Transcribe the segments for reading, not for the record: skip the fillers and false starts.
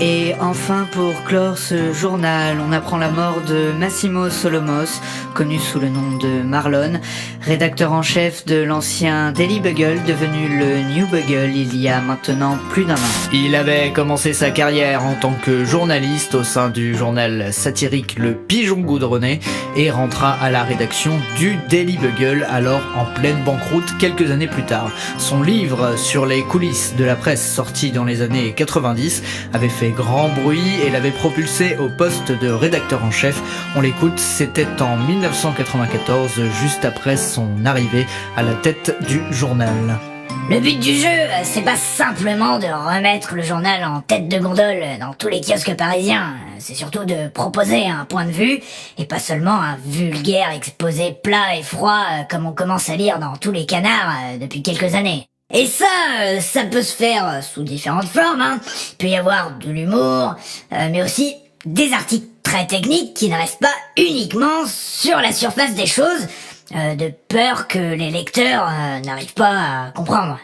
Et enfin, pour clore ce journal, on apprend la mort de Massimo Solomos, connu sous le nom de Marlon, rédacteur en chef de l'ancien Daily Bugle, devenu le New Bugle il y a maintenant plus d'un an. Il avait commencé sa carrière en tant que journaliste au sein du journal satirique Le Pigeon Goudronné et rentra à la rédaction du Daily Bugle, alors en pleine banqueroute quelques années plus tard. Son livre sur les coulisses de la presse, sorti dans les années 90, avait fait grand bruit et l'avait propulsé au poste de rédacteur en chef. On l'écoute, c'était en 1994, juste après son arrivée à la tête du journal. Le but du jeu, c'est pas simplement de remettre le journal en tête de gondole dans tous les kiosques parisiens. C'est surtout de proposer un point de vue et pas seulement un vulgaire exposé plat et froid comme on commence à lire dans tous les canards depuis quelques années. Et ça peut se faire sous différentes formes, hein. Il peut y avoir de l'humour, mais aussi des articles très techniques qui ne restent pas uniquement sur la surface des choses, de peur que les lecteurs n'arrivent pas à comprendre.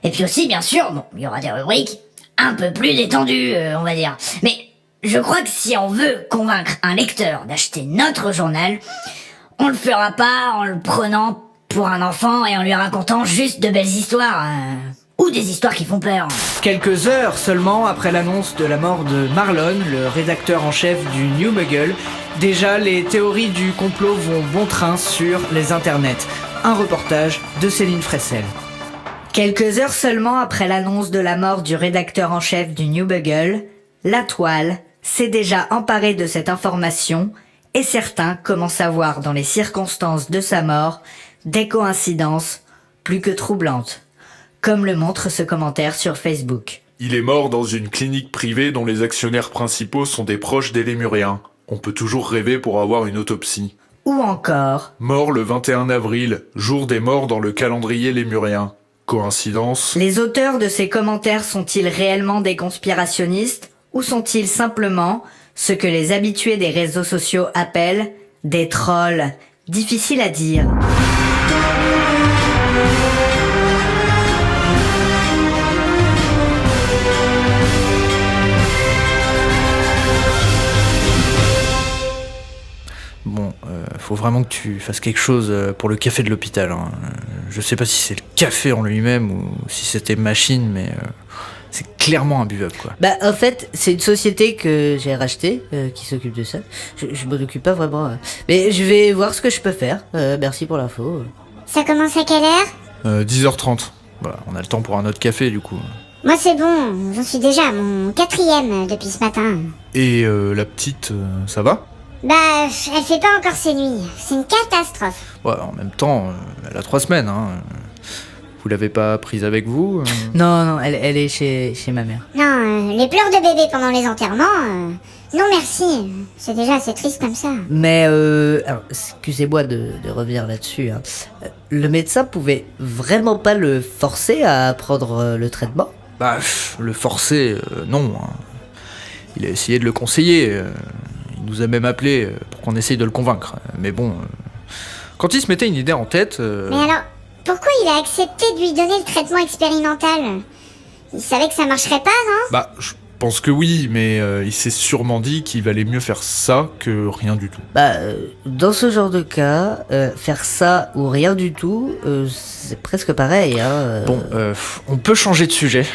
Et puis aussi, bien sûr, il y aura des rubriques un peu plus détendues, on va dire. Mais je crois que si on veut convaincre un lecteur d'acheter notre journal, on le fera pas en le prenant pour un enfant et en lui racontant juste de belles histoires, ou des histoires qui font peur. Quelques heures seulement après l'annonce de la mort de Marlon, le rédacteur en chef du New Bugle, déjà les théories du complot vont bon train sur les internets. Un reportage de Céline Fressel. Quelques heures seulement après l'annonce de la mort du rédacteur en chef du New Bugle, la toile s'est déjà emparée de cette information et certains commencent à voir dans les circonstances de sa mort des coïncidences plus que troublantes, comme le montre ce commentaire sur Facebook. Il est mort dans une clinique privée dont les actionnaires principaux sont des proches des Lémuriens. On peut toujours rêver pour avoir une autopsie. Ou encore, Mort le 21 avril, jour des morts dans le calendrier lémurien. Coïncidence? les auteurs de ces commentaires sont-ils réellement des conspirationnistes ou sont-ils simplement ce que les habitués des réseaux sociaux appellent des trolls? Difficile à dire. Bon, faut vraiment que tu fasses quelque chose pour le café de l'hôpital, hein. Je sais pas si c'est le café en lui-même ou si c'était machine, mais c'est clairement imbuvable, quoi. En fait, c'est une société que j'ai rachetée qui s'occupe de ça. Je m'en occupe pas vraiment. Mais je vais voir ce que je peux faire. Merci pour l'info. Ça commence à quelle heure 10h30. Voilà, on a le temps pour un autre café, du coup. Moi c'est bon, j'en suis déjà à mon 4e depuis ce matin. Et la petite, ça va? Elle fait pas encore ses nuits, c'est une catastrophe. Ouais, en même temps, elle a 3 semaines, hein. Vous l'avez pas prise avec vous Non, elle est chez ma mère. Non, les pleurs de bébé pendant les enterrements, non merci, c'est déjà assez triste comme ça. Mais, alors, excusez-moi de revenir là-dessus, hein. Le médecin pouvait vraiment pas le forcer à prendre le traitement? Le forcer, non, hein. Il a essayé de le conseiller. Il nous a même appelé pour qu'on essaye de le convaincre. Mais bon, quand il se mettait une idée en tête... Mais alors, pourquoi il a accepté de lui donner le traitement expérimental? Il savait que ça marcherait pas, non? Je pense que oui, mais il s'est sûrement dit qu'il valait mieux faire ça que rien du tout. Dans ce genre de cas, faire ça ou rien du tout, c'est presque pareil, hein. Bon, on peut changer de sujet.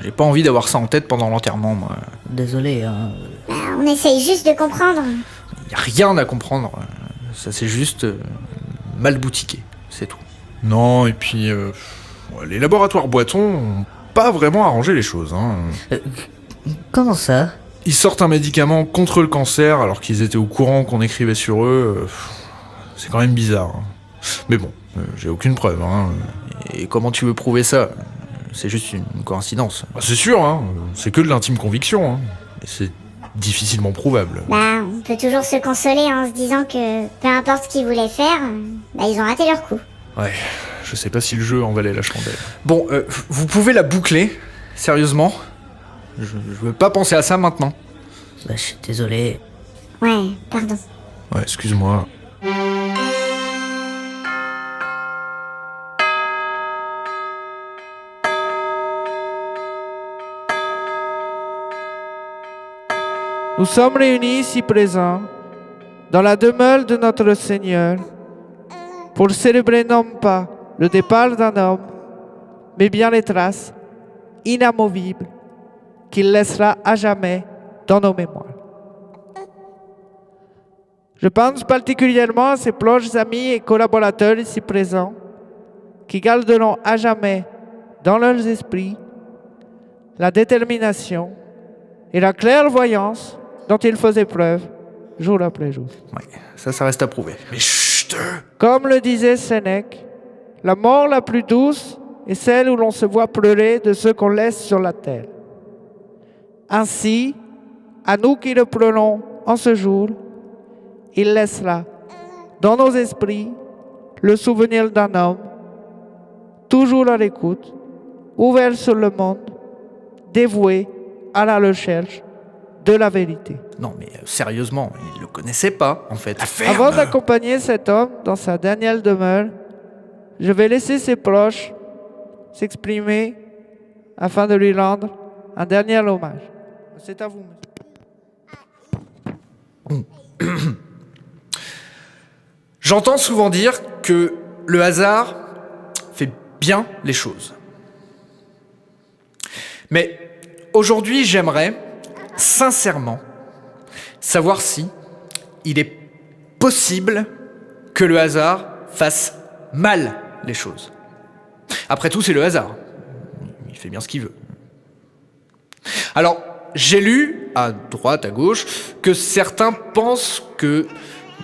J'ai pas envie d'avoir ça en tête pendant l'enterrement, moi. Désolé, hein. On essaye juste de comprendre. Y a rien à comprendre. Ça c'est juste mal boutiqué, c'est tout. Non, et puis... les laboratoires Boiton ont pas vraiment arrangé les choses, hein. Comment ça? Ils sortent un médicament contre le cancer alors qu'ils étaient au courant qu'on écrivait sur eux. C'est quand même bizarre, hein. Mais bon, j'ai aucune preuve, hein. Et comment tu veux prouver ça? C'est juste une coïncidence. C'est sûr, hein. C'est que de l'intime conviction, hein. Et c'est difficilement prouvable. On peut toujours se consoler en se disant que peu importe ce qu'ils voulaient faire, ils ont raté leur coup. Ouais, je sais pas si le jeu en valait la chandelle. Bon, vous pouvez la boucler? Sérieusement? Je veux pas penser à ça maintenant. Je suis désolé. Ouais, pardon. Ouais, excuse-moi. Nous sommes réunis ici présents dans la demeure de notre Seigneur pour célébrer non pas le départ d'un homme, mais bien les traces inamovibles qu'il laissera à jamais dans nos mémoires. Je pense particulièrement à ses proches amis et collaborateurs ici présents qui garderont à jamais dans leurs esprits la détermination et la clairvoyance dont ils faisaient preuve jour après jour. Ouais, ça reste à prouver. Mais chut! Comme le disait Sénèque, la mort la plus douce est celle où l'on se voit pleurer de ceux qu'on laisse sur la terre. Ainsi, à nous qui le pleurons en ce jour, il laissera dans nos esprits le souvenir d'un homme, toujours à l'écoute, ouvert sur le monde, dévoué à la recherche de la vérité. Non mais sérieusement, il le connaissait pas en fait. Avant d'accompagner cet homme dans sa dernière demeure, je vais laisser ses proches s'exprimer afin de lui rendre un dernier hommage. C'est à vous, monsieur. J'entends souvent dire que le hasard fait bien les choses. Mais aujourd'hui, j'aimerais sincèrement savoir si il est possible que le hasard fasse mal les choses. Après tout, c'est le hasard. Il fait bien ce qu'il veut. Alors, j'ai lu, à droite, à gauche, que certains pensent que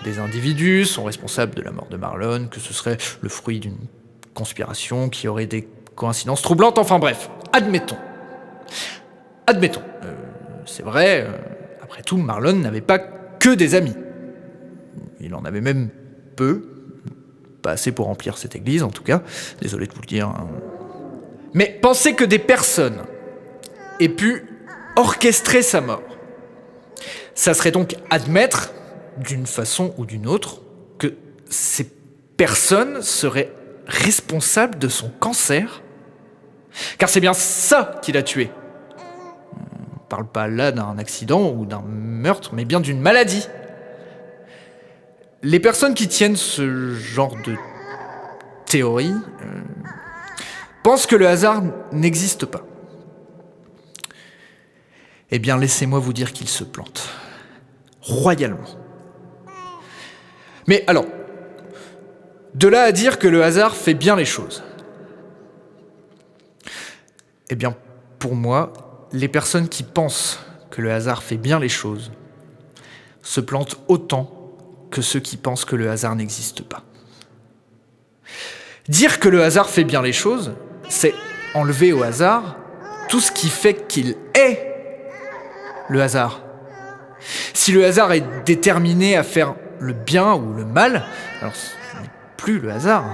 des individus sont responsables de la mort de Marlon, que ce serait le fruit d'une conspiration, qui aurait des coïncidences troublantes, enfin bref, admettons. C'est vrai, après tout, Marlon n'avait pas que des amis. Il en avait même peu, pas assez pour remplir cette église en tout cas, désolé de vous le dire. Mais penser que des personnes aient pu orchestrer sa mort, ça serait donc admettre, d'une façon ou d'une autre, que ces personnes seraient responsables de son cancer. Car c'est bien ça qui l'a tué. On parle pas là d'un accident ou d'un meurtre, mais bien d'une maladie. Les personnes qui tiennent ce genre de théorie pensent que le hasard n'existe pas. Eh bien, laissez-moi vous dire qu'il se plante. Royalement. Mais alors, de là à dire que le hasard fait bien les choses. Eh bien, pour moi, les personnes qui pensent que le hasard fait bien les choses se plantent autant que ceux qui pensent que le hasard n'existe pas. Dire que le hasard fait bien les choses, c'est enlever au hasard tout ce qui fait qu'il est le hasard. Si le hasard est déterminé à faire le bien ou le mal, alors ce n'est plus le hasard.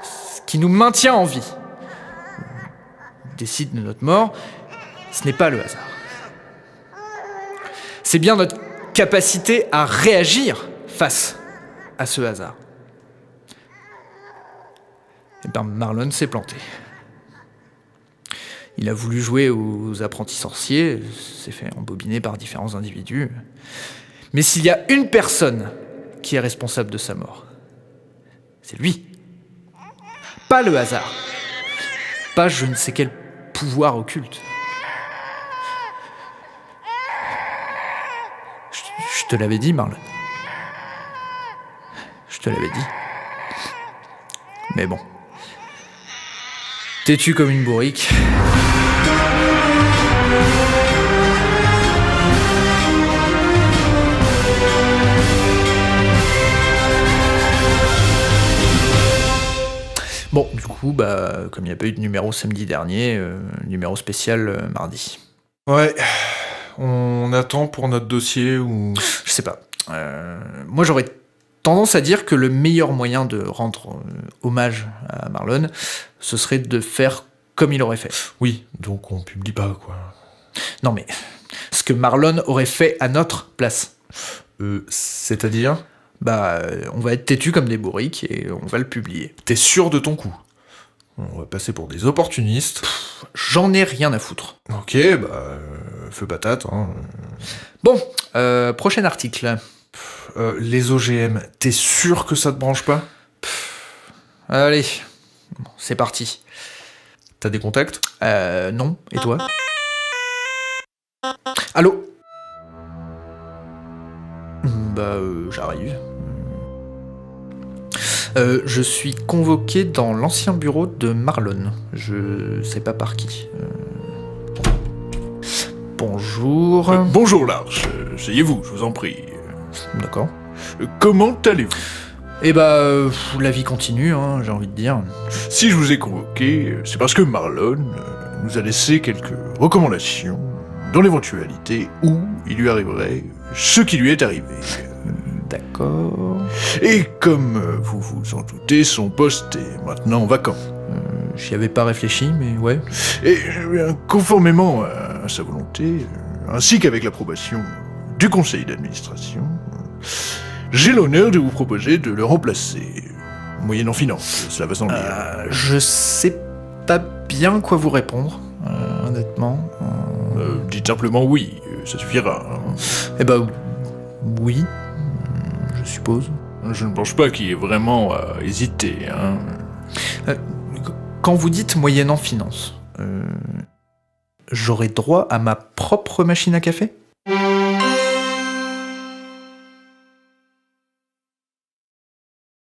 Ce qui nous maintient en vie, décide de notre mort, ce n'est pas le hasard. C'est bien notre capacité à réagir face à ce hasard. Et bien Marlon s'est planté. Il a voulu jouer aux apprentis sorciers, s'est fait embobiner par différents individus. Mais s'il y a une personne qui est responsable de sa mort, c'est lui. Pas le hasard. Pas je ne sais quel pouvoir occulte. Je te l'avais dit, Marlon. Je te l'avais dit. Mais bon. Têtu comme une bourrique. Bon, du coup, comme il n'y a pas eu de numéro samedi dernier, numéro spécial mardi. Ouais, on attend pour notre dossier ou... Je sais pas. Moi, j'aurais tendance à dire que le meilleur moyen de rendre hommage à Marlon, ce serait de faire comme il aurait fait. Oui, donc on publie pas, quoi. Non mais, ce que Marlon aurait fait à notre place. C'est-à-dire ? On va être têtus comme des bourriques et on va le publier. T'es sûr de ton coup ? On va passer pour des opportunistes. J'en ai rien à foutre. Ok, feu patate. Hein. Bon, prochain article. Les OGM, t'es sûr que ça te branche pas? Allez, bon, c'est parti. T'as des contacts? Non, et toi? Allô? J'arrive. Je suis convoqué dans l'ancien bureau de Marlon. Je sais pas par qui. Bonjour. Bonjour Larche, asseyez-vous, je vous en prie. D'accord. Comment allez-vous? La vie continue, hein, j'ai envie de dire. Si je vous ai convoqué, c'est parce que Marlon nous a laissé quelques recommandations dans l'éventualité où il lui arriverait ce qui lui est arrivé. D'accord. Et comme vous vous en doutez, son poste est maintenant vacant. J'y avais pas réfléchi, mais ouais. Et conformément à sa volonté, ainsi qu'avec l'approbation du conseil d'administration, j'ai l'honneur de vous proposer de le remplacer, moyennant finance, cela va sans dire. Je sais pas bien quoi vous répondre, honnêtement. Dites simplement oui, ça suffira. Oui, je suppose. Je ne pense pas qu'il y ait vraiment à hésiter. Hein. Quand vous dites moyennant finance, j'aurai droit à ma propre machine à café ?